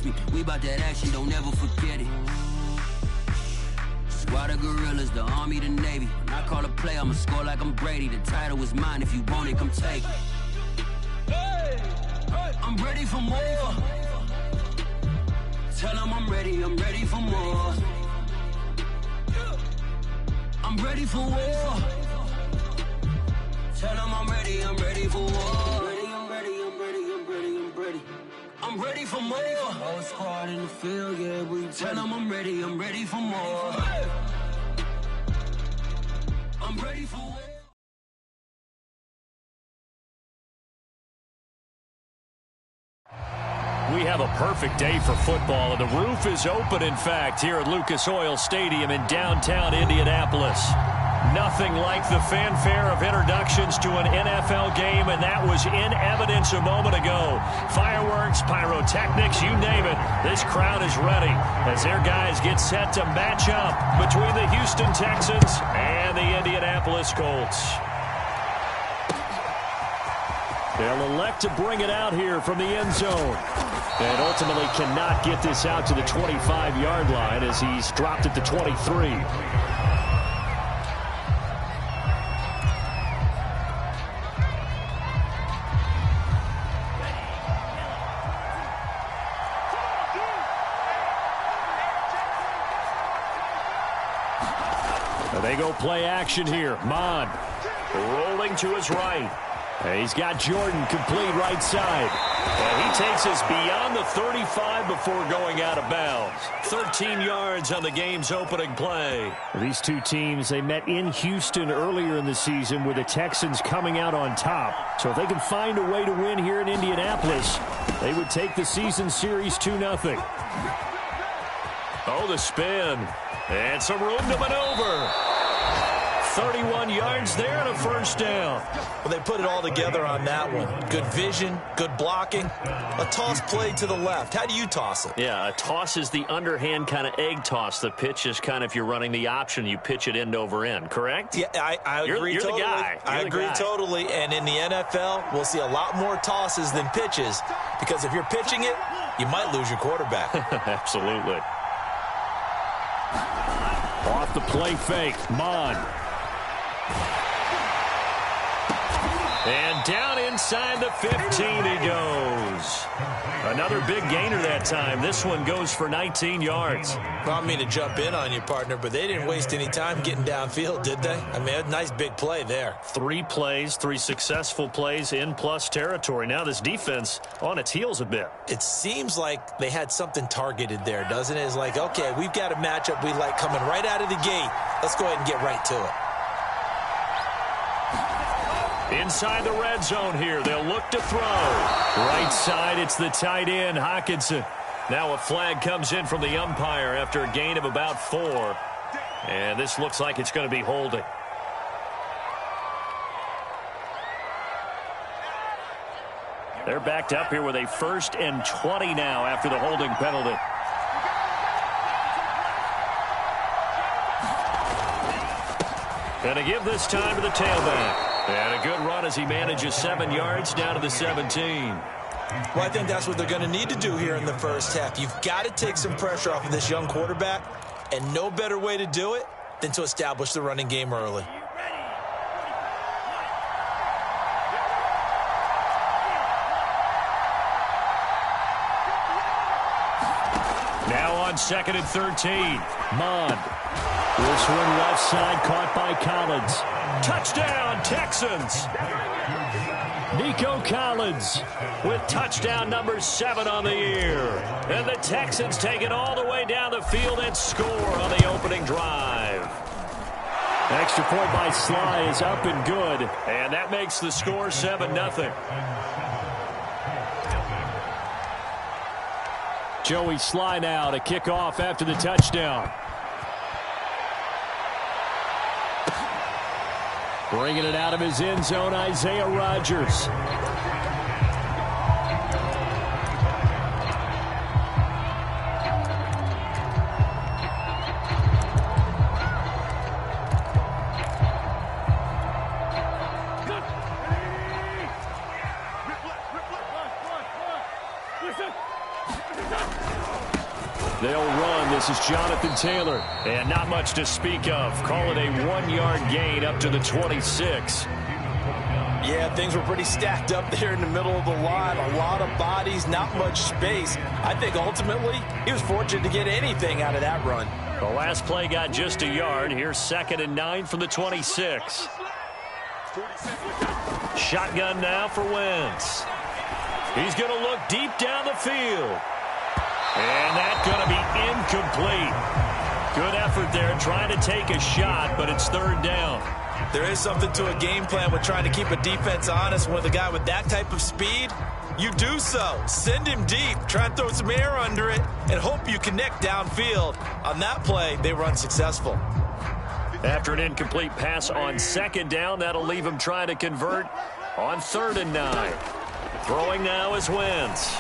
me. We about that action, don't ever forget it. Squad of gorillas, the army, the navy. When I call a play, I'ma score like I'm Brady. The title is mine, if you want it, come take it. I'm ready for more. Tell them I'm ready for more. I'm ready for war. Tell them I'm ready for war. I'm ready for more. Whole squad in the field, yeah, we tell them I'm ready for more. I'm ready for war. We have a perfect day for football, and the roof is open, in fact, here at Lucas Oil Stadium in downtown Indianapolis. Nothing like the fanfare of introductions to an NFL game, and that was in evidence a moment ago. Fireworks, pyrotechnics, you name it. This crowd is ready as their guys get set to match up between the Houston Texans and the Indianapolis Colts. They'll elect to bring it out here from the end zone. And ultimately cannot get this out to the 25-yard line as he's dropped at the 23. They go play action here. Mon rolling to his right. He's got Jordan complete right side. And he takes us beyond the 35 before going out of bounds. 13 yards on the game's opening play. These two teams, they met in Houston earlier in the season with the Texans coming out on top. So if they can find a way to win here in Indianapolis, they would take the season series 2-0. Oh, the spin. And some room to maneuver. 31 yards there and a first down. Well, they put it all together on that one. Good vision, good blocking. A toss play to the left. How do you toss it? Yeah, a toss is the underhand kind of egg toss. The pitch is kind of, if you're running the option, you pitch it end over end, correct? Yeah, I agree you're totally. The guy. I agree totally. And in the NFL, we'll see a lot more tosses than pitches because if you're pitching it, you might lose your quarterback. Absolutely. Off the play fake, Mon. And down inside the 15 he goes. Another big gainer that time. This one goes for 19 yards. Well, I don't mean to jump in on you, partner, but they didn't waste any time getting downfield, did they? I mean, a nice big play there. 3 plays, 3 successful plays in plus territory. Now this defense on its heels a bit. It seems like they had something targeted there, doesn't it? It's like, okay, we've got a matchup we like coming right out of the gate. Let's go ahead and get right to it. Inside the red zone here, they'll look to throw. Right side, it's the tight end, Hockenson. Now a flag comes in from the umpire after a gain of about 4. And this looks like it's going to be holding. They're backed up here with a 1st and 20 now after the holding penalty. And to give this time to the tailback. And a good run as he manages 7 yards down to the 17. Well, I think that's what they're going to need to do here in the first half. You've got to take some pressure off of this young quarterback, and no better way to do it than to establish the running game early. Now on 2nd and 13. Mon. This one left side caught by Collins. Touchdown, Texans. Nico Collins with touchdown number 7 on the year. And the Texans take it all the way down the field and score on the opening drive. Extra point by Sly is up and good. And that makes the score 7-0. Joey Sly now to kick off after the touchdown. Bringing it out of his end zone, Isaiah Rodgers. They'll run. This is Jonathan Taylor. And not much to speak of. Call it a 1-yard gain up to the 26. Yeah, things were pretty stacked up there in the middle of the line. A lot of bodies, not much space. I think ultimately he was fortunate to get anything out of that run. The last play got just a yard. Here's 2nd and 9 from the 26. Shotgun now for Wentz. He's going to look deep down the field. And that's going to be incomplete. Good effort there trying to take a shot, but it's 3rd down. There is something to a game plan with trying to keep a defense honest. With a guy with that type of speed, you do so. Send him deep. Try and throw some air under it and hope you connect downfield. On that play, they were unsuccessful. After an incomplete pass on 2nd down, that'll leave him trying to convert on 3rd and 9. Throwing now is Wentz.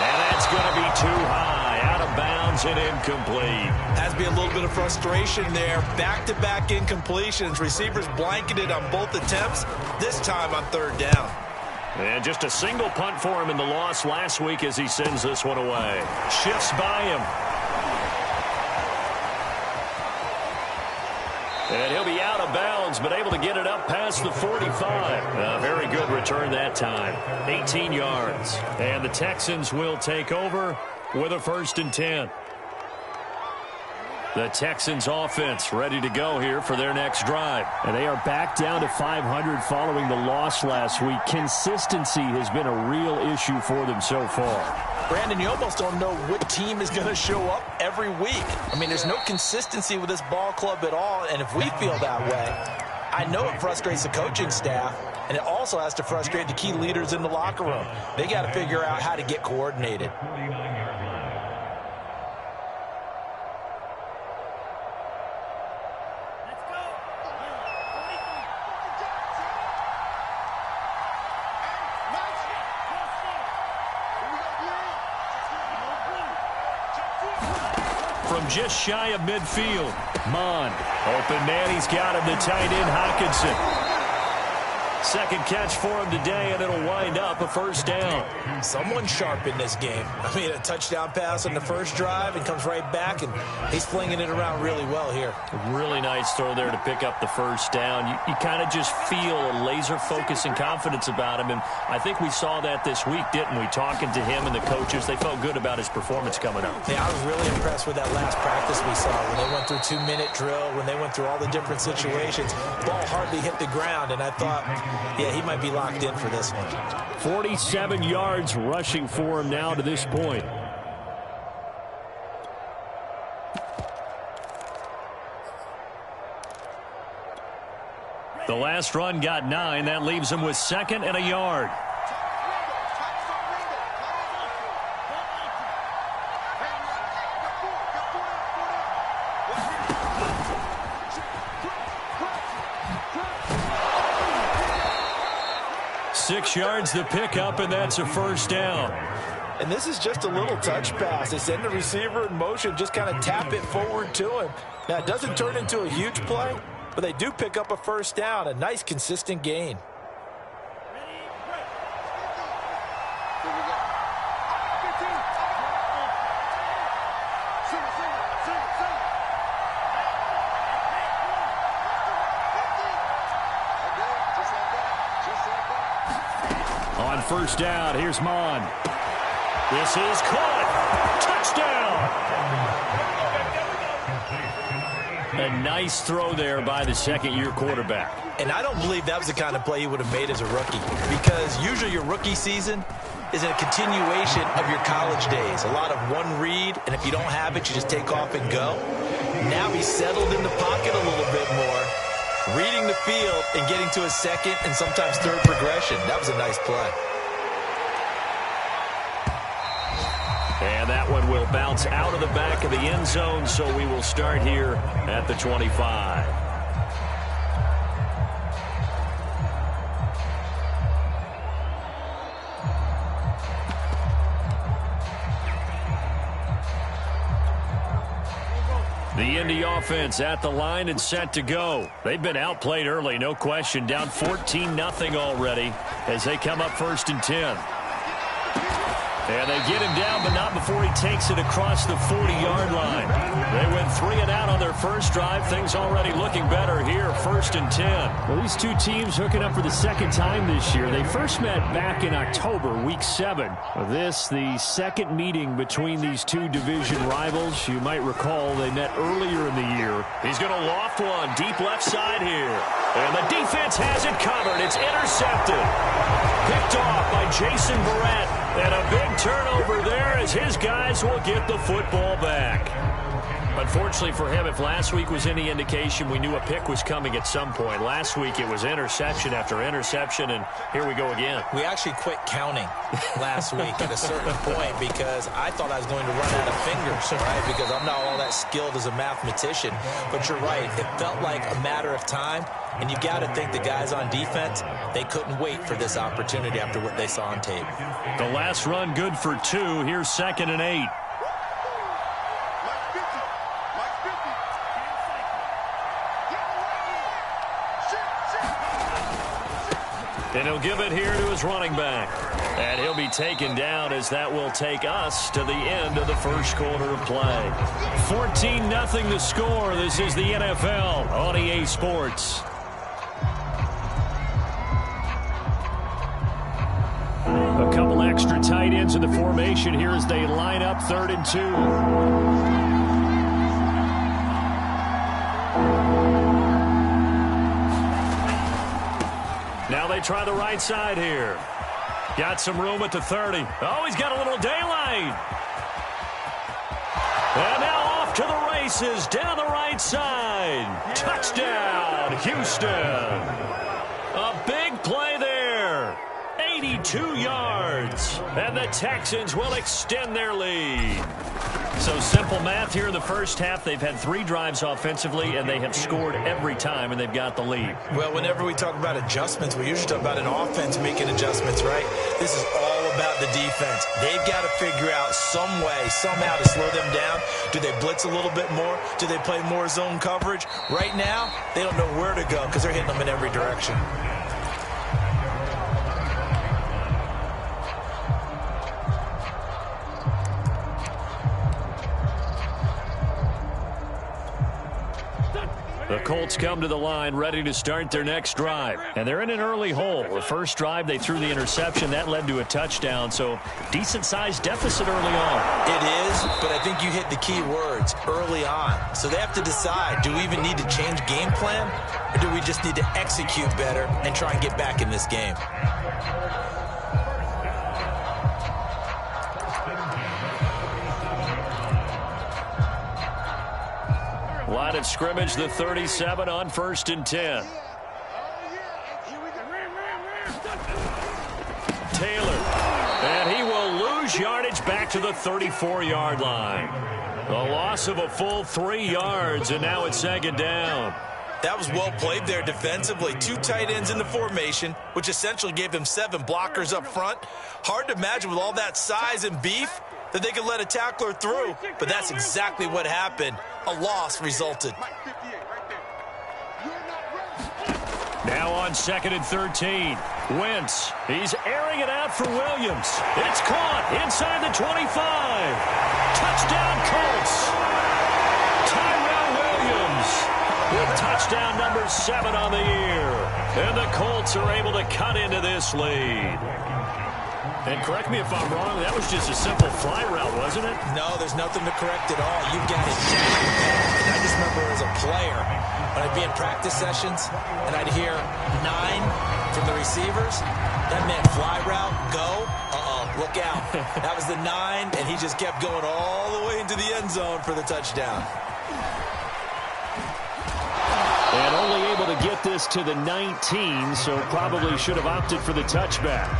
And that's going to be too high. Out of bounds and incomplete. Has to be a little bit of frustration there. Back-to-back incompletions. Receivers blanketed on both attempts, this time on 3rd down. And just a single punt for him in the loss last week as he sends this one away. Shifts by him. And he'll be out of bounds, but able to get it up past the 45. A very good return that time. 18 yards. And the Texans will take over with a 1st and 10. The Texans offense ready to go here for their next drive. And they are back down to 500 following the loss last week. Consistency has been a real issue for them so far. Brandon, you almost don't know what team is going to show up every week. I mean, there's no consistency with this ball club at all, and if we feel that way, I know it frustrates the coaching staff, and it also has to frustrate the key leaders in the locker room. They got to figure out how to get coordinated. From just shy of midfield, Mond. Open man, he's got him, the tight end, Hockenson. 2nd catch for him today, and it'll wind up a 1st down. Someone sharp in this game. I mean, a touchdown pass on the first drive and comes right back, and he's flinging it around really well here. Really nice throw there to pick up the 1st down. You kind of just feel a laser focus and confidence about him, and I think we saw that this week, didn't we? Talking to him and the coaches, they felt good about his performance coming up. Yeah, I was really impressed with that last practice we saw when they went through 2-minute drill, when they went through all the different situations. Ball hardly hit the ground, and I thought, yeah, he might be locked in for this one. 47 yards rushing for him now to this point. The last run got 9. That leaves him with 2nd and a yard. Six yards the pickup, and that's a 1st down. And this is just a little touch pass. They send the receiver in motion, just kind of tap it forward to him. Now, it doesn't turn into a huge play, but they do pick up a 1st down, a nice, consistent gain. On 1st down, here's Mond. This is caught. Touchdown. A nice throw there by the 2nd-year quarterback. And I don't believe that was the kind of play he would have made as a rookie, because usually your rookie season is a continuation of your college days. A lot of one read, and if you don't have it, you just take off and go. Now he's settled in the pocket a little bit more, reading the field and getting to a 2nd and sometimes 3rd progression. That was a nice play. And that one will bounce out of the back of the end zone, so we will start here at the 25. The Indy offense at the line and set to go. They've been outplayed early, no question. Down 14-0 already as they come up 1st and 10. And they get him down, but not before he takes it across the 40-yard line. They went 3 and out on their first drive. Things already looking better here, 1st and 10. Well, these two teams hooking up for the second time this year. They first met back in October, week 7. This, the second meeting between these two division rivals. You might recall they met earlier in the year. He's going to loft one deep left side here. And the defense has it covered. It's intercepted. Picked off by Jason Verrett. And a big turnover there as his guys will get the football back. Unfortunately for him, if last week was any indication, we knew a pick was coming at some point. Last week it was interception after interception, and here we go again. We actually quit counting last week at a certain point because I thought I was going to run out of fingers, right? Because I'm not all that skilled as a mathematician. But you're right. It felt like a matter of time. And you've got to think the guys on defense, they couldn't wait for this opportunity after what they saw on tape. The last run good for 2. Here's 2nd and 8. And he'll give it here to his running back. And he'll be taken down as that will take us to the end of the first quarter of play. 14-0 the score. This is the NFL on EA Sports. A couple extra tight ends in the formation here as they line up 3rd and 2. Now they try the right side here. Got some room at the 30. Oh, he's got a little daylight. And now off to the races down the right side. Touchdown, Houston. A big play there. 82 yards. And the Texans will extend their lead. So simple math here in the first half. They've had 3 drives offensively, and they have scored every time, and they've got the lead. Well, whenever we talk about adjustments, we usually talk about an offense making adjustments, right? This is all about the defense. They've got to figure out some way, somehow to slow them down. Do they blitz a little bit more? Do they play more zone coverage? Right now, they don't know where to go because they're hitting them in every direction. The Colts come to the line ready to start their next drive. And they're in an early hole. The first drive, they threw the interception. That led to a touchdown. So decent-sized deficit early on. It is, but I think you hit the key words, early on. So they have to decide, do we even need to change game plan? Or do we just need to execute better and try and get back in this game? Line of scrimmage, the 37 on 1st and 10. Taylor. And he will lose yardage back to the 34-yard line. A loss of a full 3 yards, and now it's 2nd down. That was well played there defensively. 2 tight ends in the formation, which essentially gave them 7 blockers up front. Hard to imagine with all that size and beef that they could let a tackler through, but that's exactly what happened. A loss resulted. Now on 2nd and 13. Wentz. He's airing it out for Williams. It's caught inside the 25. Touchdown, Colts. Tyrell Williams with touchdown number 7 on the year. And the Colts are able to cut into this lead. And correct me if I'm wrong, that was just a simple fly route, wasn't it? No, there's nothing to correct at all. You've got it down. And I just remember as a player, when I'd be in practice sessions, and I'd hear 9 from the receivers, that meant fly route, go, look out. That was the 9, and he just kept going all the way into the end zone for the touchdown. And only able to get this to the 19, so probably should have opted for the touchback.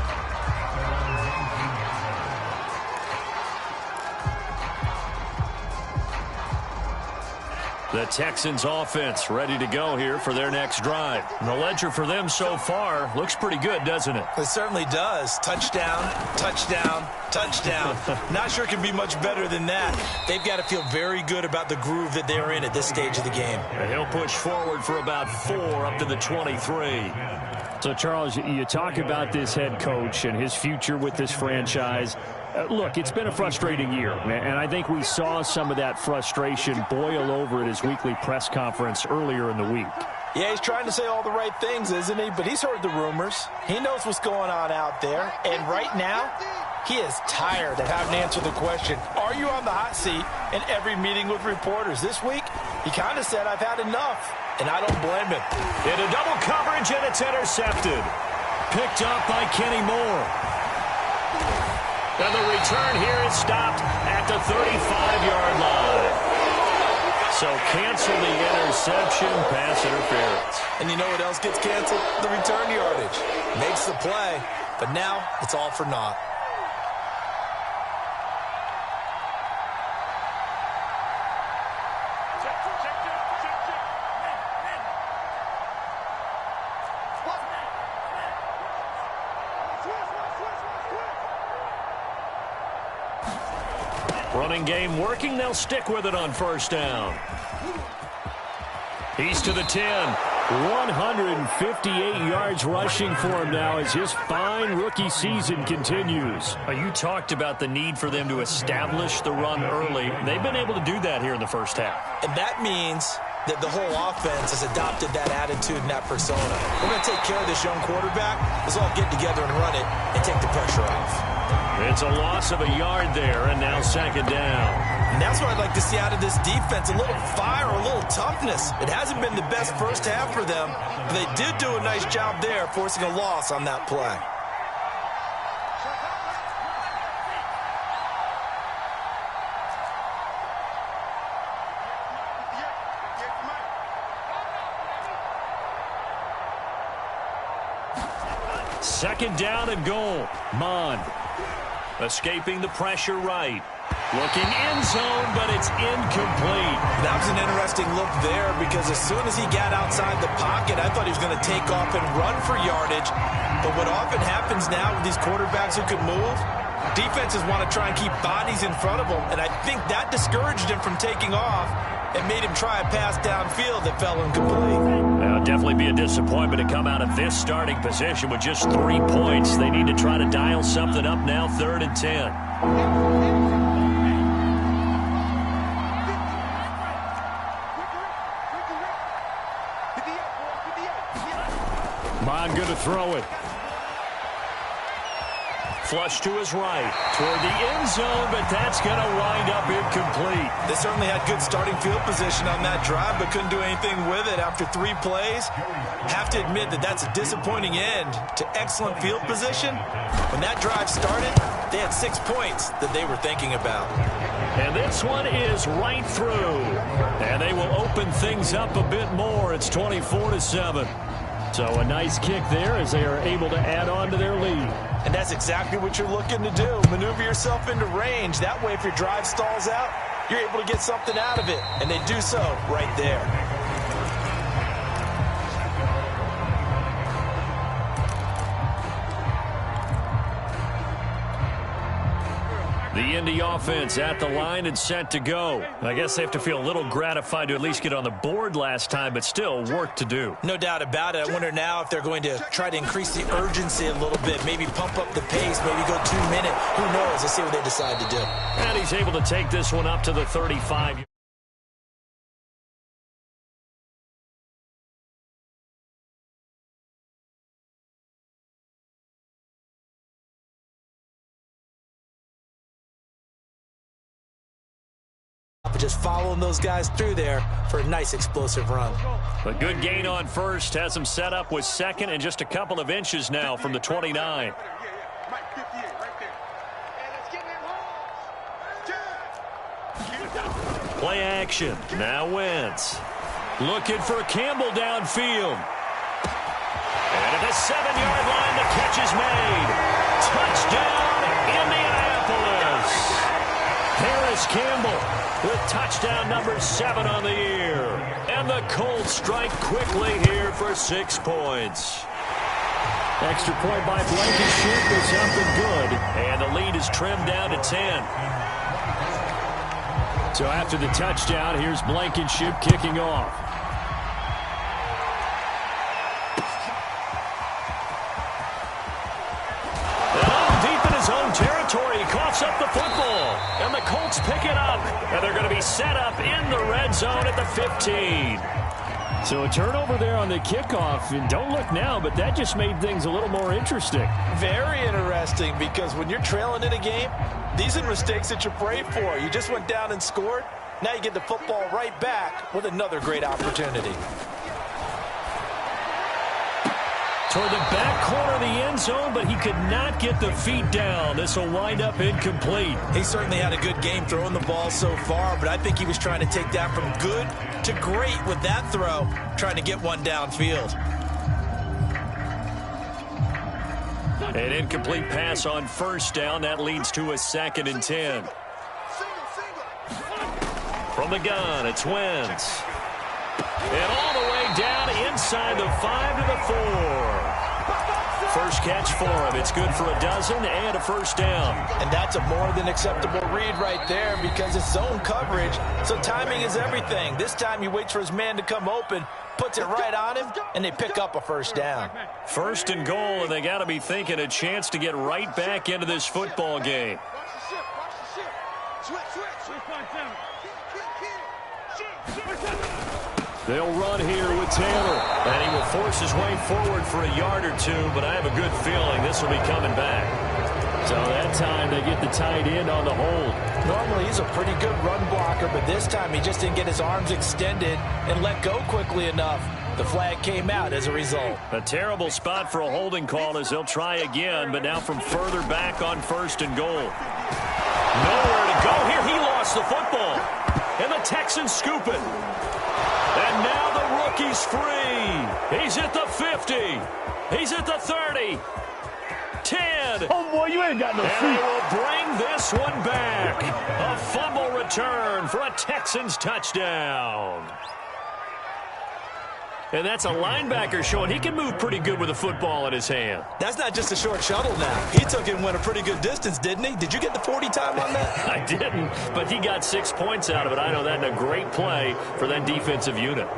The Texans offense ready to go here for their next drive. The ledger for them so far looks pretty good, doesn't it? It certainly does. Touchdown, touchdown, touchdown. Not sure it can be much better than that. They've got to feel very good about the groove that they're in at this stage of the game. And he'll push forward for about 4 up to the 23. So, Charles, you talk about this head coach and his future with this franchise. Look, it's been a frustrating year, and I think we saw some of that frustration boil over at his weekly press conference earlier in the week. Yeah, he's trying to say all the right things, isn't he? But he's heard the rumors. He knows what's going on out there. And right now, he is tired of having to answer the question, are you on the hot seat in every meeting with reporters? This week, he kind of said, I've had enough. And I don't blame him. Into double coverage, and it's intercepted. Picked up by Kenny Moore. And the return here is stopped at the 35-yard line. So cancel the interception, pass interference. And you know what else gets canceled? The return yardage. Makes the play, but now it's all for naught. Running game working. They'll stick with it on first down. He's to the 10. 158 yards rushing for him now as his fine rookie season continues. You talked about the need for them to establish the run early. They've been able to do that here in the first half. And that means that the whole offense has adopted that attitude and that persona. We're going to take care of this young quarterback. Let's all get together and run it and take the pressure off. It's a loss of a yard there, and now second down. And that's what I'd like to see out of this defense, a little fire, a little toughness. It hasn't been the best first half for them, but they did do a nice job there, forcing a loss on that play. Second down and goal. Mond escaping the pressure right. Looking end zone, but it's incomplete. That was an interesting look there because as soon as he got outside the pocket, I thought he was going to take off and run for yardage. But what often happens now with these quarterbacks who can move, defenses want to try and keep bodies in front of them, and I think that discouraged him from taking off and made him try a pass downfield that fell incomplete. Now, definitely be a disappointment to come out of this starting position with just 3 points. They need to try to dial something up now, 3rd and 10. Mond going to throw it. Flush to his right, toward the end zone, but that's going to wind up incomplete. They certainly had good starting field position on that drive, but couldn't do anything with it after 3 plays. Have to admit that that's a disappointing end to excellent field position. When that drive started, they had 6 points that they were thinking about. And this one is right through. And they will open things up a bit more. It's 24-7. So a nice kick there as they are able to add on to their lead. And that's exactly what you're looking to do. Maneuver yourself into range. That way, if your drive stalls out, you're able to get something out of it. And they do so right there. The Indy offense at the line and set to go. I guess they have to feel a little gratified to at least get on the board last time, but still work to do. No doubt about it. I wonder now if they're going to try to increase the urgency a little bit, maybe pump up the pace, maybe go 2 minute. Who knows? Let's see what they decide to do. And he's able to take this one up to the 35. Just following those guys through there for a nice explosive run. A good gain on first has him set up with second and just a couple of inches now from the 29. Play action. Now Wentz. Looking for Campbell downfield. And at the 7-yard line, the catch is made. Touchdown, Indianapolis. Harris Campbell with touchdown number 7 on the year. And the Colts strike quickly here for 6 points. Extra point by Blankenship is up and good. And the lead is trimmed down to 10. So after the touchdown, here's Blankenship kicking off. And deep in his own territory, he caught picks up the football, and the Colts pick it up. And they're going to be set up in the red zone at the 15. So a turnover there on the kickoff, and don't look now, but that just made things a little more interesting. Very interesting, because when you're trailing in a game, these are mistakes that you pray for. You just went down and scored. Now you get the football right back with another great opportunity. Toward the back corner of the end zone, but he could not get the feet down. This will wind up incomplete. He certainly had a good game throwing the ball so far, but I think he was trying to take that from good to great with that throw, trying to get one downfield. An incomplete pass on first down. That leads to a 2nd and 10. From the gun, it's Wentz. And all the way down inside the 5 to the 4. First catch for him. It's good for a dozen and a first down. And that's a more than acceptable read right there, because it's zone coverage, so timing is everything. This time he waits for his man to come open, puts it right on him, and they pick up a first down. First and goal, and they got to be thinking a chance to get right back into this football game. They'll run here with Taylor, and he will force his way forward for a yard or two, but I have a good feeling this will be coming back. So that time they get the tight end on the hold. Normally he's a pretty good run blocker, but this time he just didn't get his arms extended and let go quickly enough. The flag came out as a result. A terrible spot for a holding call as they'll try again, but now from further back on first and goal. Nowhere to go here. He lost the football, and the Texans scoop it. And now the rookie's free. He's at the 50. He's at the 30. 10. Oh, boy, you ain't got no feet. And they will bring this one back. A fumble return for a Texans touchdown. And that's a linebacker showing he can move pretty good with a football in his hand. That's not just a short shuttle now. He took it and went a pretty good distance, didn't he? Did you get the 40 time on that? I didn't, but he got 6 points out of it. I know that, and a great play for that defensive unit.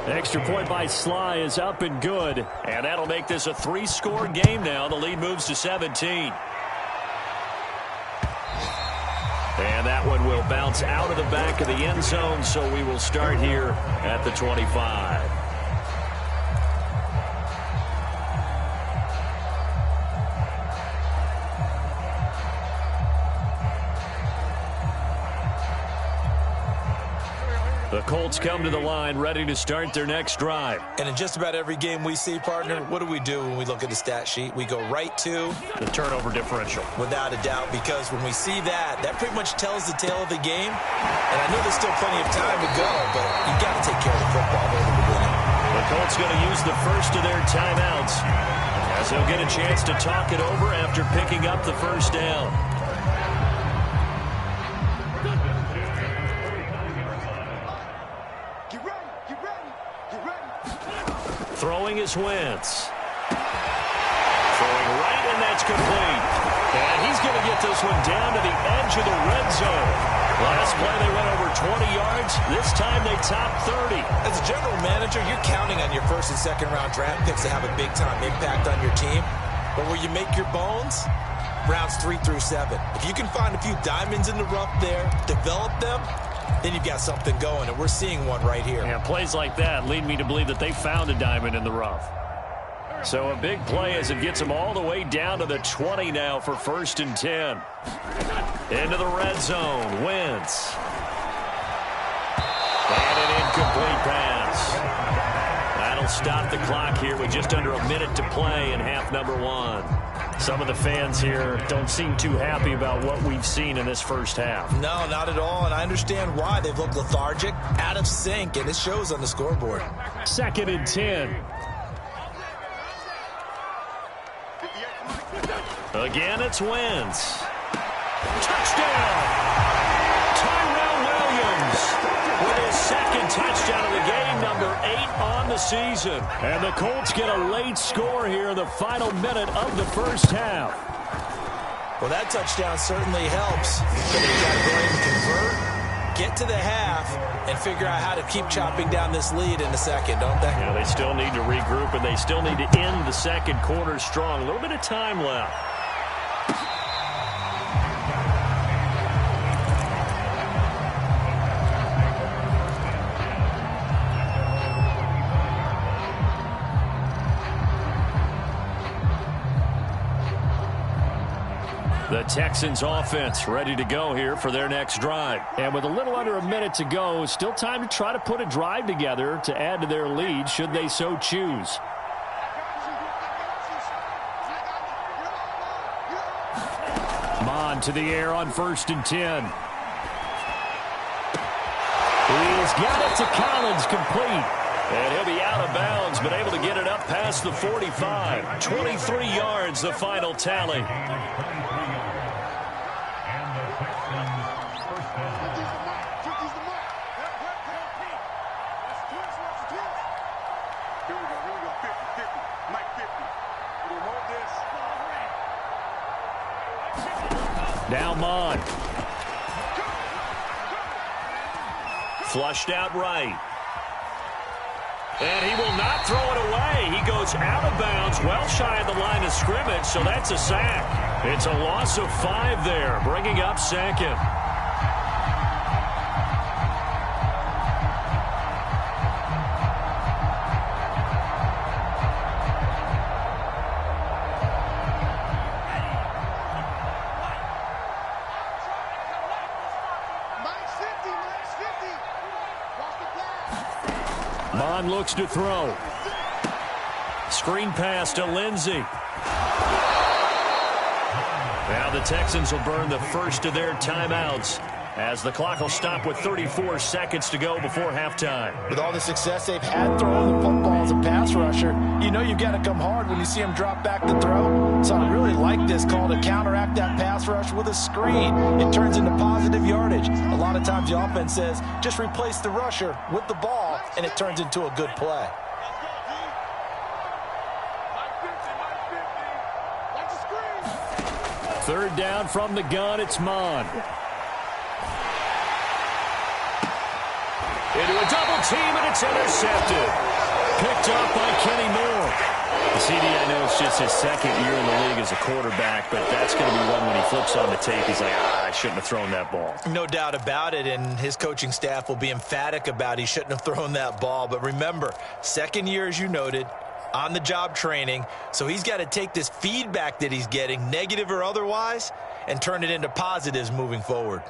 Extra point by Sly is up and good. And that'll make this a 3-score game now. The lead moves to 17. And that one will bounce out of the back of the end zone, so we will start here at the 25. The Colts come to the line ready to start their next drive. And in just about every game we see, partner, what do we do when we look at the stat sheet? We go right to the turnover differential. Without a doubt, because when we see that, that pretty much tells the tale of the game. And I know there's still plenty of time to go, but you've got to take care of the football there to win it. The Colts going to use the first of their timeouts as they'll get a chance to talk it over after picking up the first down. Throwing is Wentz. Throwing right, and that's complete. And he's going to get this one down to the edge of the red zone. Last play, they went over 20 yards. This time, they topped 30. As a general manager, you're counting on your first and second round draft picks to have a big-time impact on your team. But where you make your bones, rounds 3 through 7. If you can find a few diamonds in the rough there, develop them, then you've got something going, and we're seeing one right here. Yeah, plays like that lead me to believe that they found a diamond in the rough. So a big play as it gets them all the way down to the 20 now for 1st and 10. Into the red zone, Wentz. And an incomplete pass. That'll stop the clock here with just under a minute to play in half number 1. Some of the fans here don't seem too happy about what we've seen in this first half. No, not at all, and I understand why. They've looked lethargic, out of sync, and it shows on the scoreboard. 2nd and 10. Again, it's Wentz. Touchdown! Tyrell Williams with his 2nd touchdown of the game, number 8 on the season. And the Colts get a late score here in the final minute of the first half. Well, that touchdown certainly helps. But they've got to go ahead and convert, get to the half, and figure out how to keep chopping down this lead in the second, don't they? Yeah, they still need to regroup, and they still need to end the second quarter strong. A little bit of time left. The Texans offense ready to go here for their next drive. And with a little under a minute to go, still time to try to put a drive together to add to their lead should they so choose. Mon to the air on 1st and 10. He's got it to Collins, complete. And he'll be out of bounds, but able to get it up past the 45. 23 yards, the final tally. Now Mon. Flushed out right. And he will not throw it away. He goes out of bounds, well shy of the line of scrimmage, so that's a sack. It's a loss of 5 there, bringing up 2nd. Mon looks to throw. Screen pass to Lindsey. Now the Texans will burn the first of their timeouts as the clock will stop with 34 seconds to go before halftime. With all the success they've had throwing the football as a pass rusher, you know you've got to come hard when you see him drop back to throw. So I really like this call to counteract that pass rush with a screen. It turns into positive yardage. A lot of times the offense says, just replace the rusher with the ball, and it turns into a good play. Third down from the gun, it's Mon. Into a double team, and it's intercepted. Picked off by Kenny Moore. The CD, I know it's just his 2nd year in the league as a quarterback, but that's going to be one when he flips on the tape, he's like, I shouldn't have thrown that ball. No doubt about it, and his coaching staff will be emphatic about he shouldn't have thrown that ball. But remember, 2nd year, as you noted, on-the-job training, so he's got to take this feedback that he's getting, negative or otherwise, and turn it into positives moving forward.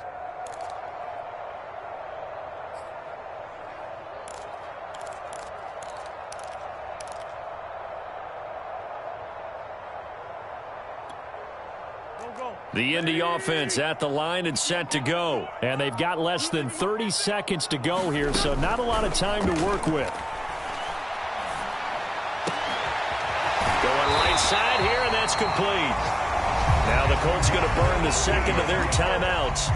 The Indy offense at the line and set to go. And they've got less than 30 seconds to go here, so not a lot of time to work with. Going right side here, and that's complete. Now the Colts going to burn the 2nd of their timeouts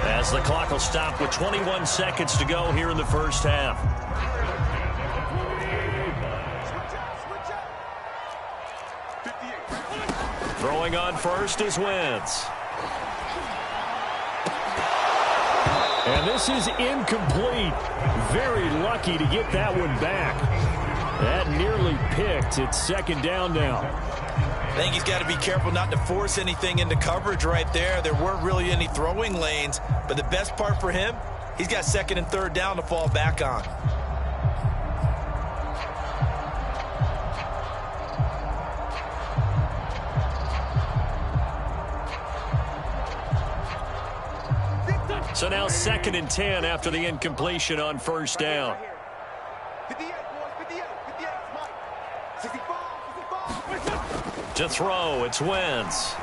as the clock will stop with 21 seconds to go here in the first half. Throwing on first is Wentz. And this is incomplete. Very lucky to get that one back. That nearly picked. It's 2nd down now. I think he's got to be careful not to force anything into coverage right there. There weren't really any throwing lanes, but the best part for him, he's got 2nd and 3rd down to fall back on. So now 2nd and 10 after the incompletion on 1st down. To throw, it's Wentz.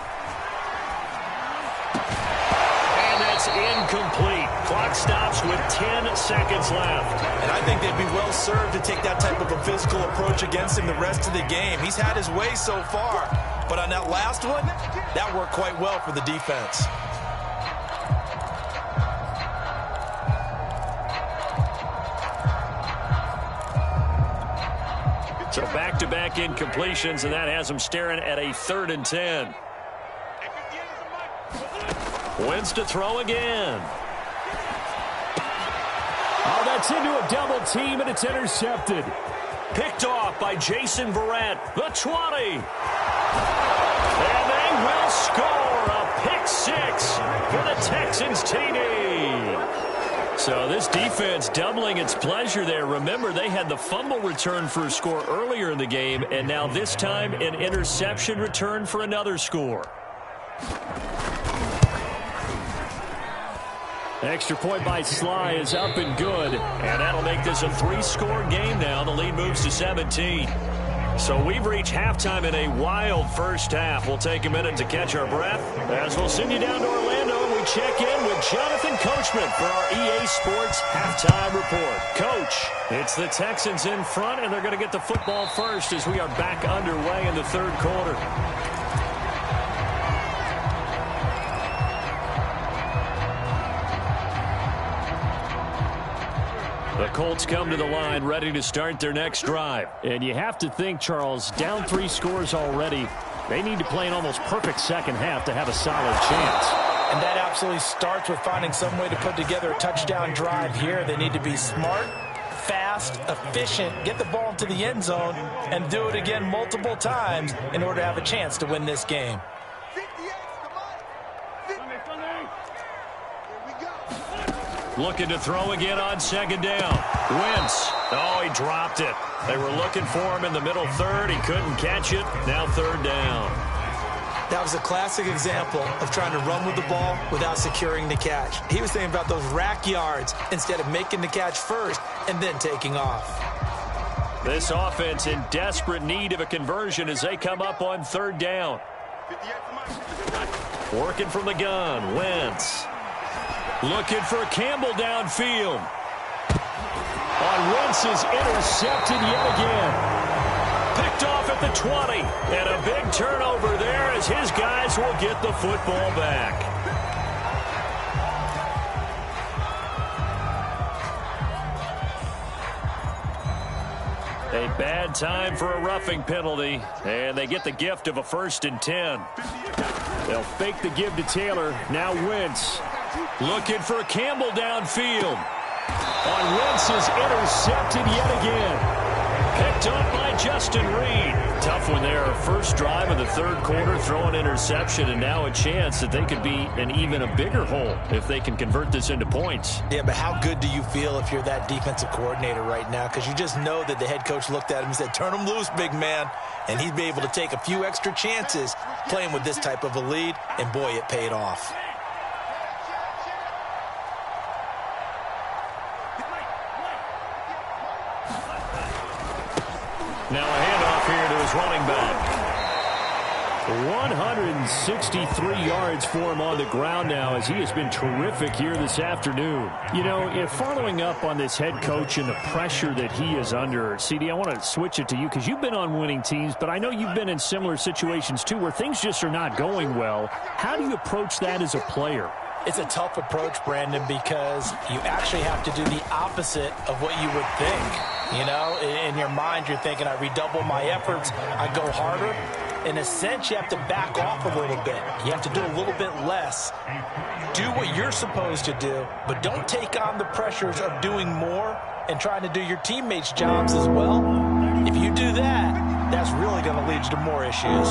And that's incomplete. Clock stops with 10 seconds left. And I think they'd be well served to take that type of a physical approach against him the rest of the game. He's had his way so far, but on that last one, that worked quite well for the defense. So back-to-back incompletions, and that has them staring at a 3rd and 10. Wentz to throw again. Oh, that's into a double team, and it's intercepted. Picked off by Jason Verrett, the 20. And they will score a pick 6 for the Texans TD. So this defense doubling its pleasure there. Remember, they had the fumble return for a score earlier in the game, and now this time an interception return for another score. Extra point by Sly is up and good. And that'll make this a 3-score game now. The lead moves to 17. So we've reached halftime in a wild first half. We'll take a minute to catch our breath as we'll send you down to Orlando and we check in with Jonathan Coachman for our EA Sports Halftime Report. Coach, it's the Texans in front, and they're going to get the football first as we are back underway in the third quarter. The Colts come to the line ready to start their next drive. And you have to think, Charles, down 3 scores already. They need to play an almost perfect second half to have a solid chance. And that absolutely starts with finding some way to put together a touchdown drive here. They need to be smart, fast, efficient, get the ball into the end zone, and do it again multiple times in order to have a chance to win this game. Looking to throw again on second down. Wentz. Oh, he dropped it. They were looking for him in the middle third. He couldn't catch it. Now third down. That was a classic example of trying to run with the ball without securing the catch. He was thinking about those rack yards instead of making the catch first and then taking off. This offense in desperate need of a conversion as they come up on third down. Working from the gun. Wentz. Looking for Campbell downfield. On Wentz is intercepted yet again. Picked off at the 20. And a big turnover there as his guys will get the football back. A bad time for a roughing penalty. And they get the gift of a 1st and 10. They'll fake the give to Taylor. Now Wentz. Looking for Campbell downfield. On Wentz is intercepted yet again. Picked up by Justin Reed. Tough one there. First drive of the third quarter, throwing interception, and now a chance that they could be in even a bigger hole if they can convert this into points. Yeah, but how good do you feel if you're that defensive coordinator right now? Because you just know that the head coach looked at him and said, turn him loose, big man. And he'd be able to take a few extra chances playing with this type of a lead, and boy, it paid off. Now a handoff here to his running back. 163 yards for him on the ground now as he has been terrific here this afternoon. You know, if following up on this head coach and the pressure that he is under, CD, I want to switch it to you because you've been on winning teams, but I know you've been in similar situations too where things just are not going well. How do you approach that as a player? It's a tough approach, Brandon, because you actually have to do the opposite of what you would think. You know, in your mind, you're thinking, I redouble my efforts, I go harder. In a sense, you have to back off a little bit. You have to do a little bit less. Do what you're supposed to do, but don't take on the pressures of doing more and trying to do your teammates' jobs as well. If you do that, that's really going to lead you to more issues.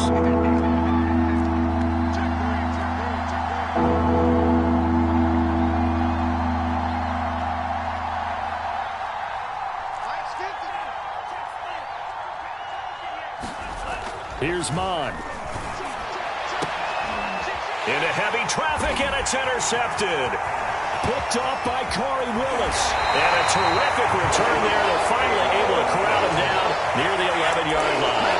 Here's Mon. Into heavy traffic, and it's intercepted. Picked off by Corey Willis. And a terrific return there. They're finally able to corral him down near the 11-yard line.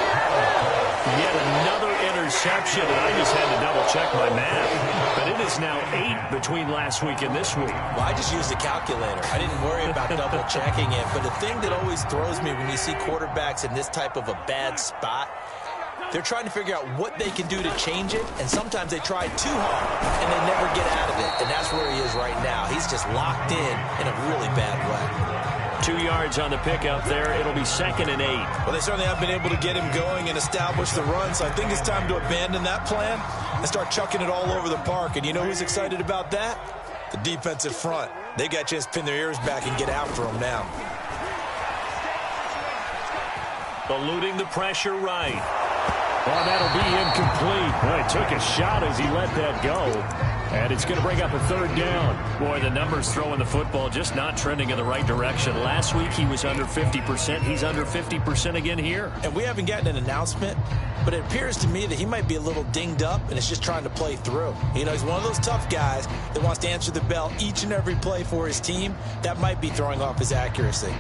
Yet another interception, and I just had to double-check my math. But it is now 8 between last week and this week. Well, I just used a calculator. I didn't worry about double-checking it. But the thing that always throws me when you see quarterbacks in this type of a bad spot, they're trying to figure out what they can do to change it, and sometimes they try too hard, and they never get out of it, and that's where he is right now. He's just locked in a really bad way. 2 yards on the pickup there. It'll be 2nd and 8. Well, they certainly have been able to get him going and establish the run, so I think it's time to abandon that plan and start chucking it all over the park. And you know who's excited about that? The defensive front. They got a chance to pin their ears back and get after him now. Eluding the pressure right. Oh, that'll be incomplete. Well, he took a shot as he let that go. And it's going to bring up a third down. Boy, the numbers throwing the football just not trending in the right direction. Last week he was under 50%. He's under 50% again here. And we haven't gotten an announcement, but it appears to me that he might be a little dinged up and is just trying to play through. You know, he's one of those tough guys that wants to answer the bell each and every play for his team. That might be throwing off his accuracy.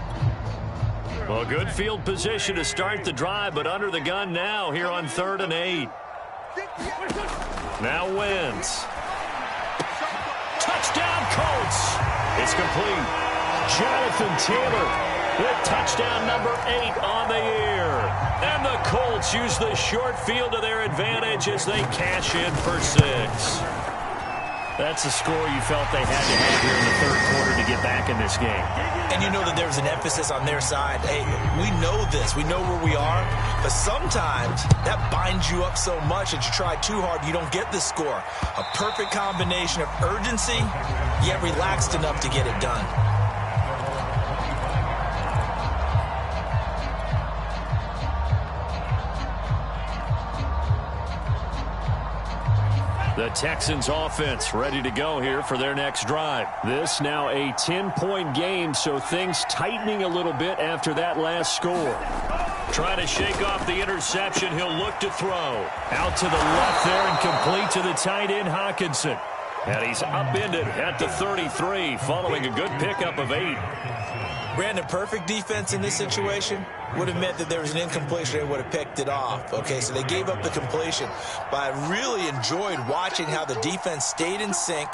Well, good field position to start the drive, but under the gun now here on 3rd and 8. Now Wentz. Touchdown, Colts. It's complete. Jonathan Taylor with touchdown number 8 on the year. And the Colts use the short field to their advantage as they cash in for 6. That's a score you felt they had to have here in the 3rd quarter to get back in this game. And you know that there's an emphasis on their side. Hey, we know this. We know where we are. But sometimes that binds you up so much that you try too hard, you don't get the score. A perfect combination of urgency, yet relaxed enough to get it done. The Texans offense ready to go here for their next drive. This now a 10-point game, so things tightening a little bit after that last score. Trying to shake off the interception. He'll look to throw. Out to the left there and complete to the tight end, Hawkinson. And he's upended at the 33 following a good pickup of 8. Brandon, perfect defense in this situation would have meant that there was an incompletion. They would have picked it off. Okay, so they gave up the completion. But I really enjoyed watching how the defense stayed in sync,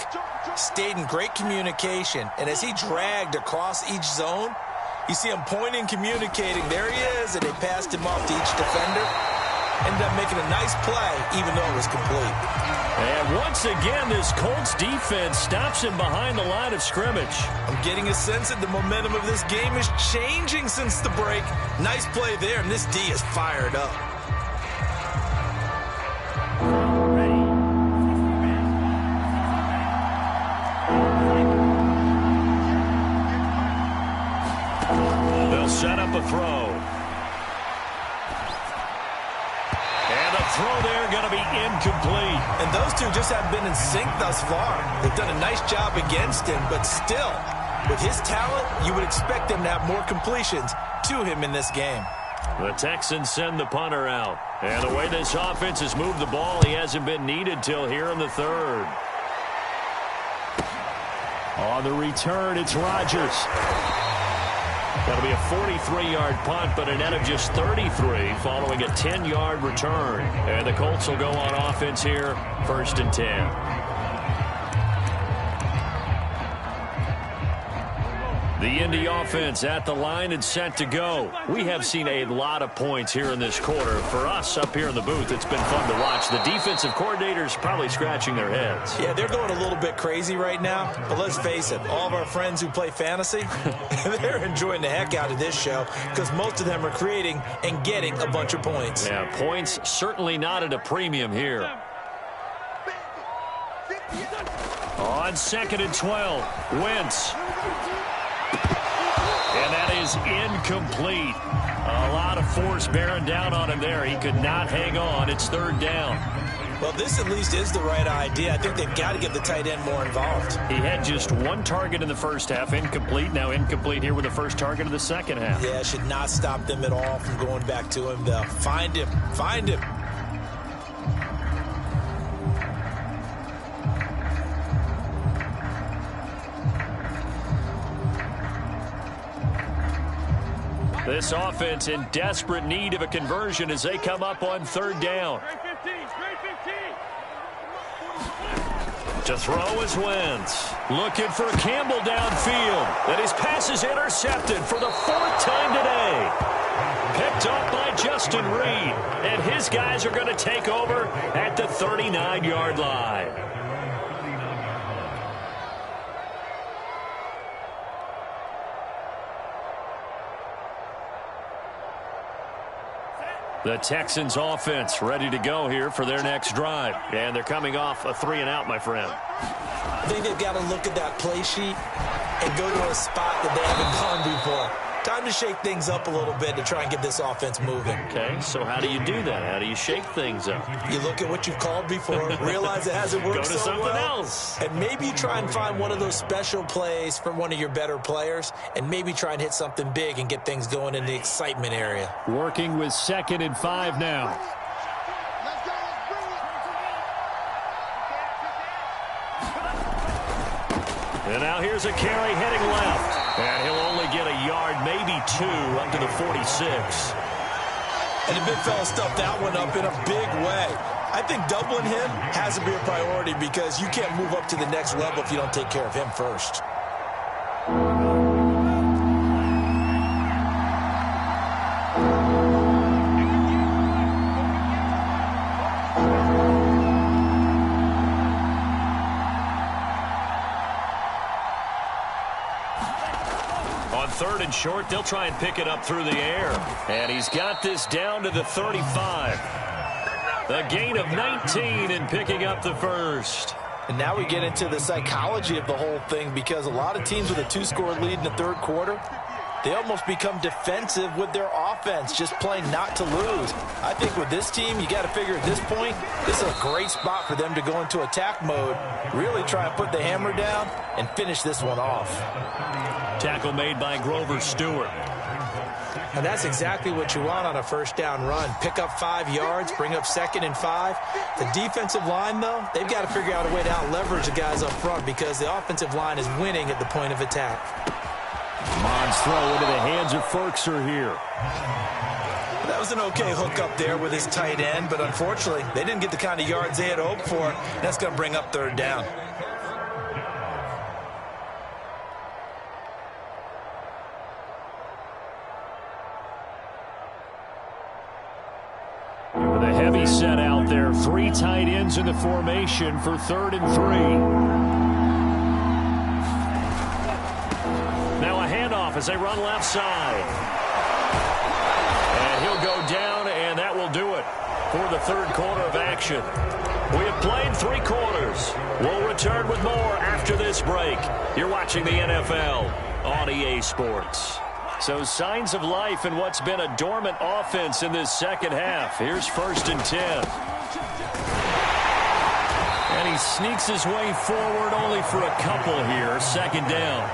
stayed in great communication. And as he dragged across each zone, you see him pointing, communicating. There he is, and they passed him off to each defender. Ended up making a nice play, even though it was complete. And once again, this Colts defense stops him behind the line of scrimmage. I'm getting a sense that the momentum of this game is changing since the break. Nice play there, and this D is fired up. They'll set up a throw. Throw there going to be incomplete. And those two just haven't been in sync thus far. They've done a nice job against him, but still, with his talent, you would expect them to have more completions to him in this game. The Texans send the punter out. And the way this offense has moved the ball, he hasn't been needed till here in the 3rd. On the return, it's Rodgers. That'll be a 43-yard punt, but a net of just 33 following a 10-yard return. And the Colts will go on offense here, 1st and 10. The Indy offense at the line and set to go. We have seen a lot of points here in this quarter. For us up here in the booth, it's been fun to watch. The defensive coordinators probably scratching their heads. Yeah, they're going a little bit crazy right now. But let's face it, all of our friends who play fantasy, they're enjoying the heck out of this show because most of them are creating and getting a bunch of points. Yeah, points certainly not at a premium here. On 2nd and 12, Wentz. And that is incomplete. A lot of force bearing down on him there. He could not hang on. It's 3rd down. Well, this at least is the right idea. I think they've got to get the tight end more involved. He had just 1 target in the first half. Incomplete. Now incomplete here with the first target of the second half. Yeah, it should not stop them at all from going back to him. They'll find him. Find him. This offense in desperate need of a conversion as they come up on 3rd down. To throw is Wentz. Looking for Campbell downfield. And his pass is intercepted for the 4th time today. Picked up by Justin Reed. And his guys are going to take over at the 39-yard line. The Texans offense ready to go here for their next drive. And they're coming off a 3-and-out, my friend. I think they've got to look at that play sheet and go to a spot that they haven't gone before. Time to shake things up a little bit to try and get this offense moving. Okay, so how do you do that? How do you shake things up? You look at what you've called before, realize it hasn't worked so well. Go to something else. And maybe you try and find one of those special plays from one of your better players, and maybe try and hit something big and get things going in the excitement area. Working with 2nd and 5 now. And now here's a carry heading left. And he'll only get a yard, maybe 2, up to the 46. And the big fella stuffed that one up in a big way. I think doubling him has to be a priority because you can't move up to the next level if you don't take care of him first. On 3rd and short, they'll try and pick it up through the air. And he's got this down to the 35. A gain of 19 and picking up the first. And now we get into the psychology of the whole thing because a lot of teams with a 2-score lead in the 3rd quarter, they almost become defensive with their offense, just playing not to lose. I think with this team, you got to figure at this point, this is a great spot for them to go into attack mode, really try and put the hammer down and finish this one off. Tackle made by Grover Stewart. And that's exactly what you want on a 1st down run. Pick up 5 yards, bring up 2nd and 5. The defensive line, though, they've got to figure out a way to out-leverage the guys up front because the offensive line is winning at the point of attack. Mond's throw into the hands of Ferkser here. That was an okay hook up there with his tight end, but unfortunately, they didn't get the kind of yards they had hoped for. That's going to bring up 3rd down. With a heavy set out there, 3 tight ends in the formation for 3rd and 3. Now a handoff as they run left side. And he'll go down, and that will do it for the 3rd quarter of action. We have played 3 quarters. We'll return with more after this break. You're watching the NFL on EA Sports. So signs of life in what's been a dormant offense in this 2nd half. Here's 1st and 10. And he sneaks his way forward only for a couple here. 2nd down.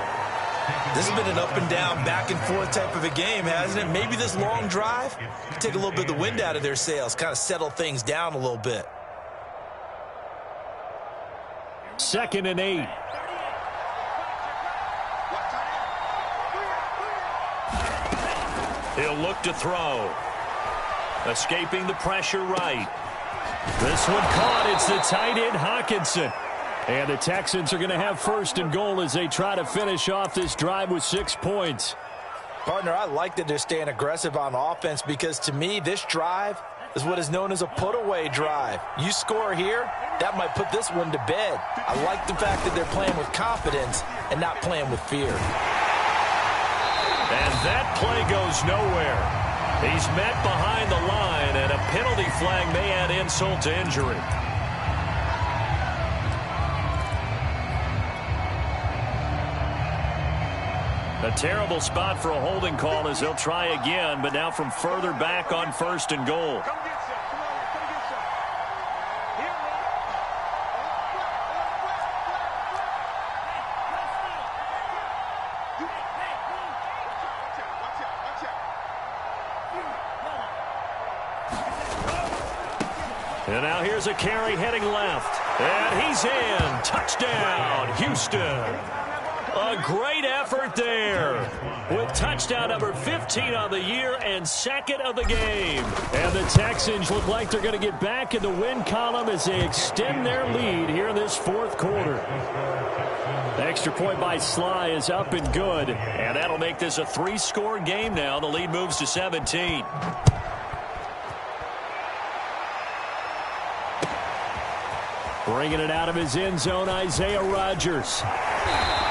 This has been an up and down, back and forth type of a game, hasn't it? Maybe this long drive take a little bit of the wind out of their sails, kind of settle things down a little bit. 2nd and 8. He'll look to throw. Escaping the pressure right. This one caught. It's the tight end, Hawkinson. And the Texans are going to have 1st and goal as they try to finish off this drive with 6 points. Partner, I like that they're staying aggressive on offense because to me, this drive is what is known as a put-away drive. You score here, that might put this one to bed. I like the fact that they're playing with confidence and not playing with fear. And that play goes nowhere. He's met behind the line, and a penalty flag may add insult to injury. A terrible spot for a holding call as they'll try again, but now from further back on 1st and goal. And now here's a carry heading left. And he's in. Touchdown, Houston. A great effort there with touchdown number 15 on the year and 2nd of the game. And the Texans look like they're going to get back in the win column as they extend their lead here in this 4th quarter. The extra point by Sly is up and good, and that'll make this a 3-score game now. The lead moves to 17. Bringing it out of his end zone, Isaiah Rodgers.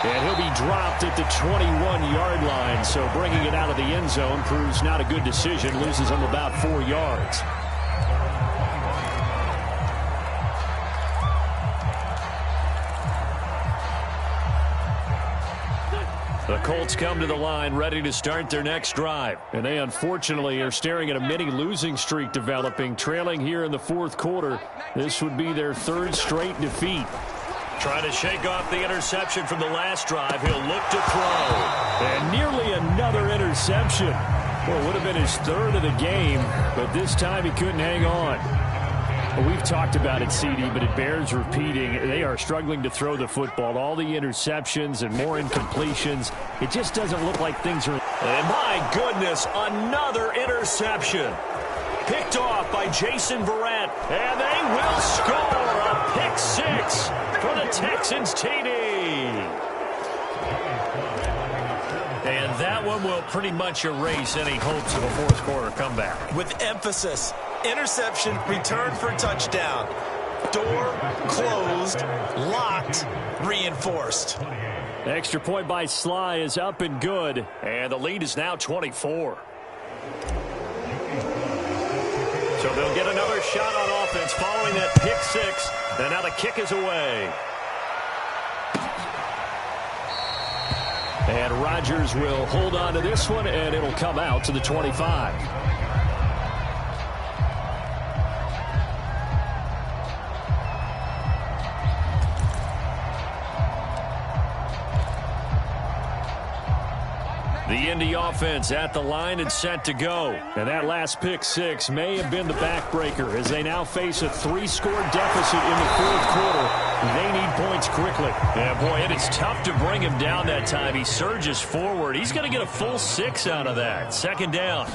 And he'll be dropped at the 21-yard line, so bringing it out of the end zone proves not a good decision. Loses him about 4 yards. The Colts come to the line ready to start their next drive. And they unfortunately are staring at a mini losing streak developing, trailing here in the fourth quarter. This would be their third straight defeat. Trying to shake off the interception from the last drive. He'll look to throw. And nearly another interception. Well, it would have been his third of the game, but this time he couldn't hang on. Well, we've talked about it, CD, but it bears repeating. They are struggling to throw the football. All the interceptions and more incompletions. It just doesn't look like things are... And my goodness, another interception. Picked off by Jason Verrett. And they will score a pick six for the Texans TD. And that one will pretty much erase any hopes of a fourth quarter comeback. With emphasis. Interception, return for touchdown. Door closed, locked, reinforced. Extra point by Sly is up and good. And the lead is now 24. So they'll get another shot on offense following that pick six. And now the kick is away. And Rodgers will hold on to this one, and it'll come out to the 25. The Indy offense at the line and set to go. And that last pick six may have been the backbreaker as they now face a 3-score deficit in the fourth quarter. They need points quickly. Yeah, boy, it is tough to bring him down that time. He surges forward. He's going to get a full 6 out of that. Second down.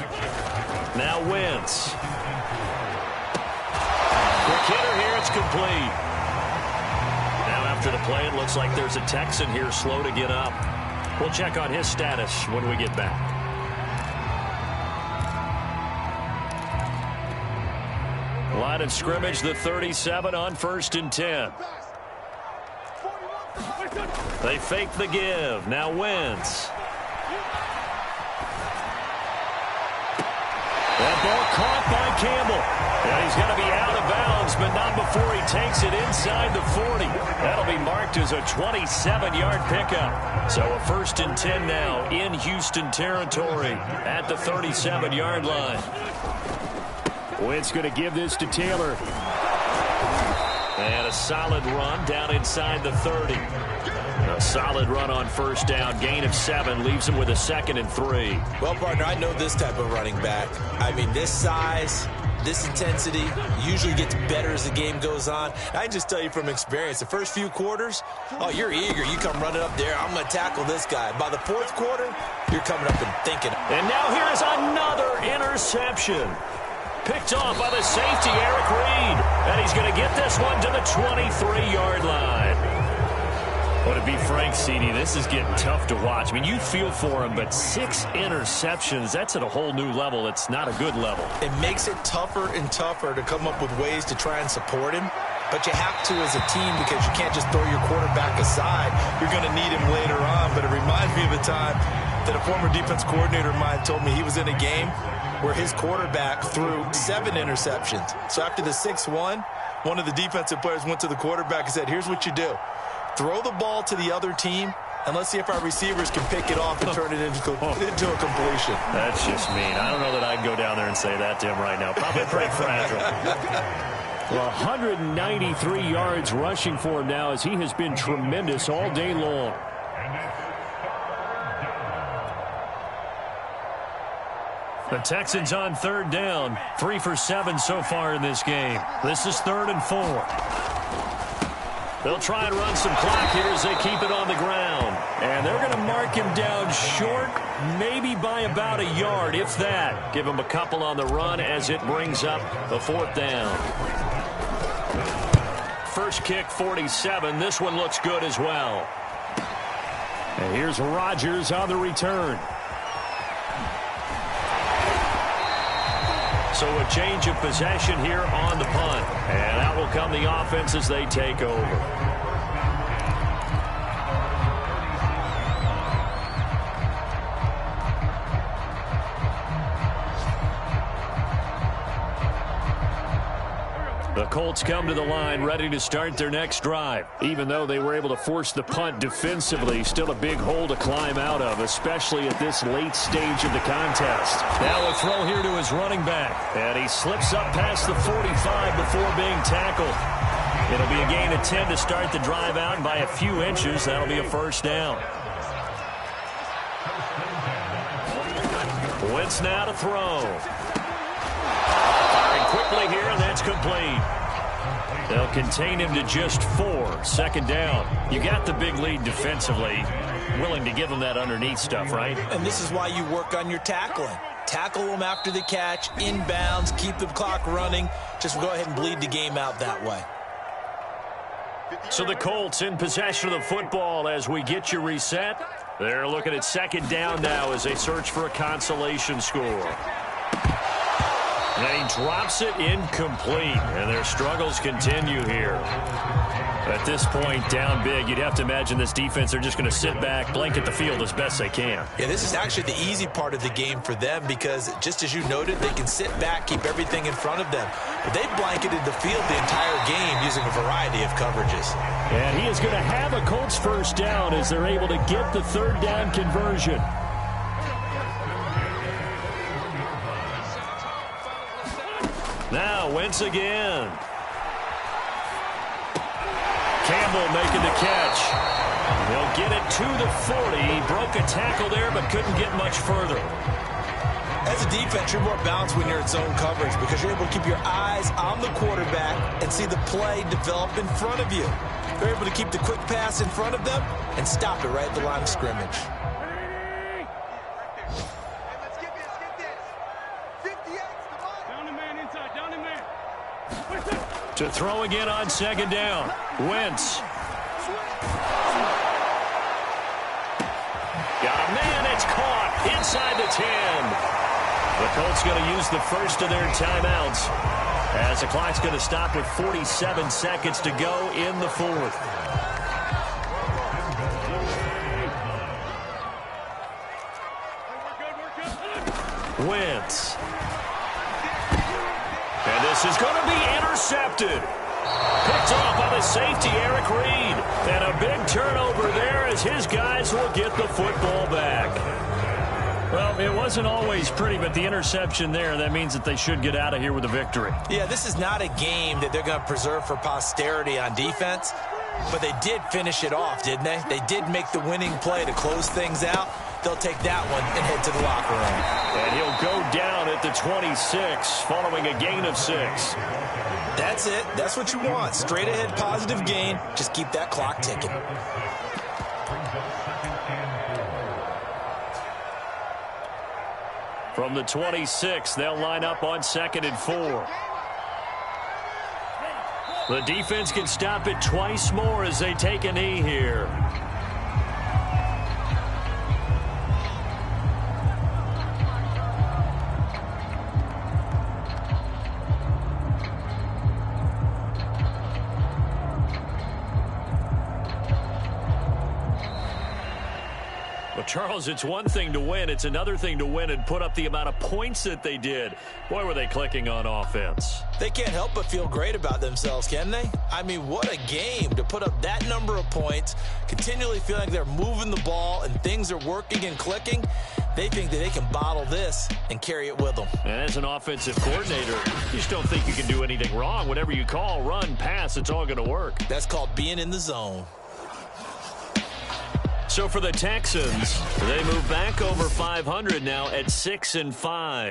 Now Wentz. Quick hitter here. It's complete. Now after the play, it looks like there's a Texan here slow to get up. We'll check on his status when we get back. Line of scrimmage, the 37 on 1st and 10. They fake the give. Now Wentz. That ball caught by Campbell. And he's going to be out of bounds, but not before he takes it inside the 40. That'll be marked as a 27-yard pickup. So a 1st and 10 now in Houston territory at the 37-yard line. Wentz going to give this to Taylor. And a solid run down inside the 30. A solid run on 1st down. Gain of 7 leaves him with a 2nd and 3. Well, partner, I know this type of running back. I mean, this size, this intensity usually gets better as the game goes on. I can just tell you from experience, the first few quarters, oh, you're eager. You come running up there. I'm going to tackle this guy. By the fourth quarter, you're coming up and thinking. And now here's another interception. Picked off by the safety, Eric Reed. And he's going to get this one to the 23-yard line. Well, to be frank, CD, this is getting tough to watch. I mean, you feel for him, but 6 interceptions, that's at a whole new level. It's not a good level. It makes it tougher and tougher to come up with ways to try and support him. But you have to as a team because you can't just throw your quarterback aside. You're going to need him later on. But it reminds me of a time that a former defense coordinator of mine told me he was in a game where his quarterback threw 7 interceptions. So after the 6-1, one of the defensive players went to the quarterback and said, here's what you do. Throw the ball to the other team, and let's see if our receivers can pick it off and turn it into a completion. That's just mean. I don't know that I'd go down there and say that to him right now. Probably pretty fragile. Well, 193 yards rushing for him now as he has been tremendous all day long. The Texans on 3rd down. 3 for 7 so far in this game. This is 3rd and 4. They'll try and run some clock here as they keep it on the ground. And they're going to mark him down short, maybe by about a yard, if that. Give him a couple on the run as it brings up the 4th down. First kick, 47. This one looks good as well. And here's Rodgers on the return. So a change of possession here on the punt. And out will come the offense as they take over. The The Colts come to the line ready to start their next drive. Even though they were able to force the punt defensively, still a big hole to climb out of, especially at this late stage of the contest. Now a throw here to his running back. And he slips up past the 45 before being tackled. It'll be a gain of 10 to start the drive out, and by a few inches, that'll be a first down. Wentz now to throw. Firing quickly here, and that's complete. They'll contain him to just 4. Second down. You got the big lead defensively. Willing to give him that underneath stuff, right? And this is why you work on your tackling. Tackle them after the catch, inbounds, keep the clock running. Just go ahead and bleed the game out that way. So the Colts in possession of the football as we get you reset. They're looking at second down now as they search for a consolation score. And he drops it incomplete, and their struggles continue here. At this point, down big, you'd have to imagine this defense, they're just going to sit back, blanket the field as best they can. Yeah, this is actually the easy part of the game for them because, just as you noted, they can sit back, keep everything in front of them. But they've blanketed the field the entire game using a variety of coverages. And he is going to have a Colts first down as they're able to get the third down conversion. Now, Wentz again. Campbell making the catch. He'll get it to the 40. He broke a tackle there, but couldn't get much further. As a defense, you're more balanced when you're in zone coverage because you're able to keep your eyes on the quarterback and see the play develop in front of you. They're able to keep the quick pass in front of them and stop it right at the line of scrimmage. To throw again on second down. Wentz. Got a man. It's caught inside the 10. The Colts going to use the first of their timeouts as the clock's going to stop with 47 seconds to go in the fourth. Wentz. And this is going to be intercepted. Picked off by the safety, Eric Reed. And a big turnover there as his guys will get the football back. Well, it wasn't always pretty, but the interception there, that means that they should get out of here with a victory. Yeah, this is not a game that they're going to preserve for posterity on defense, but they did finish it off, didn't they? They did make the winning play to close things out. They'll take that one and head to the locker room. And he'll go down at the 26 following a gain of 6. That's it. That's what you want. Straight ahead positive gain. Just keep that clock ticking. From the 26, they'll line up on 2nd and 4. The defense can stop it twice more as they take a knee here. Charles, it's one thing to win. It's another thing to win and put up the amount of points that they did. Boy, were they clicking on offense. They can't help but feel great about themselves, can they? I mean, what a game to put up that number of points, continually feeling like they're moving the ball and things are working and clicking. They think that they can bottle this and carry it with them. And as an offensive coordinator, you just don't think you can do anything wrong. Whatever you call, run, pass, it's all going to work. That's called being in the zone. So for the Texans, they move back over 500 now at 6-5.